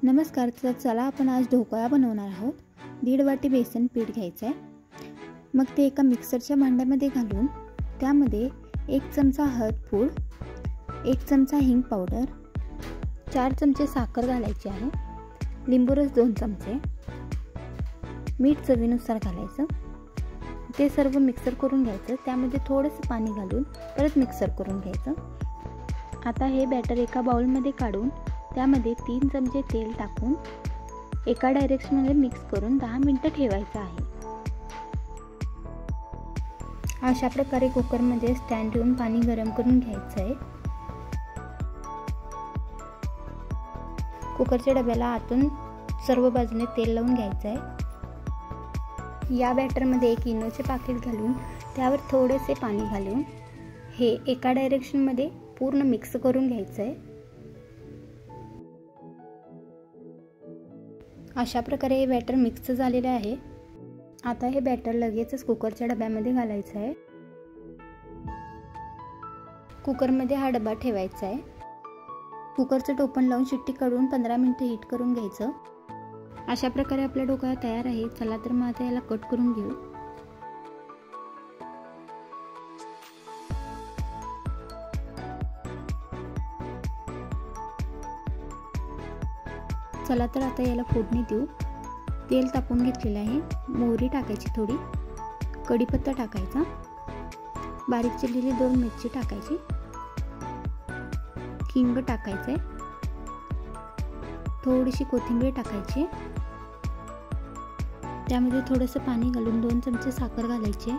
नमस्कार, तर चला आपण आज ढोकळा बनवणार आहोत। 1.5 वाटी बेसन पीठ घ्यायचं आहे। मग ते एका मिक्सरच्या भांड्यामध्ये घालून त्यामध्ये 1 चमचा हळद पूड, 1 चमचा हिंग पावडर, 4 चमचे साखर घालायची आहे, लिंबू रस 2 चमचे, मीठ चवीनुसार घालायचं। ते सर्व मिक्सर करून घ्यायचं। त्यामध्ये थोडंसं पाणी घालून परत मिक्सर करून घ्यायचं। आता हे बॅटर एका बाउलमध्ये काढून त्यामध्ये 3 चमचे तेल टाकून एका डायरेक्शनमध्ये मिक्स करून 10 मिनिटे ठेवायचं आहे। अशा प्रकारे कुकरमध्ये स्टँड ठेवून पाणी गरम करून घ्यायचं आहे। कुकरच्या डब्याला आतून सर्व बाजूने तेल लावून घ्यायचं आहे। या बॅटरमध्ये 1 इनोचे पाकिट घालून त्यावर थोडेसे पाणी घालून हे एका डायरेक्शनमध्ये पूर्ण मिक्स करून घ्यायचं आहे। अशा प्रकारे हे बॅटर मिक्स झालेले आहे। आता हे बॅटर लगेचच कुकरच्या डब्यामध्ये घालायचं आहे। कुकरमध्ये हा डबा ठेवायचा आहे। कुकरचं टोपण लावून शिट्टी काढून 15 मिनिटे हीट करून घ्यायचं। अशा प्रकारे आपला ढोकळा तयार आहे। चला तर मग आता याला कट करून घेऊ। चला तर आता याला फोडणी देऊ। तेल तापवून घेतलेलं आहे। मोहरी टाकायची, थोडी कढीपत्ता टाकायचा, बारीक चिरलेली 2 मिरची टाकायची, हिंग टाकायचे, थोडीशी कोथिंबीर टाकायची, त्यामध्ये थोडंसं पाणी घालून 2 चमचे साखर घालायची।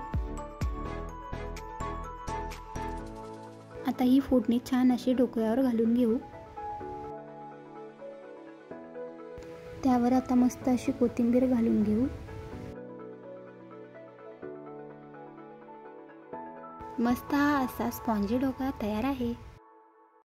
आता ही फोडणी छान अशी ढोकळ्यावर घालून घेऊ। त्यावर आता मस्त अशी कोथिंबीर घालून घेऊ। मस्त हा असा स्पॉन्जी ढोकळा तयार आहे।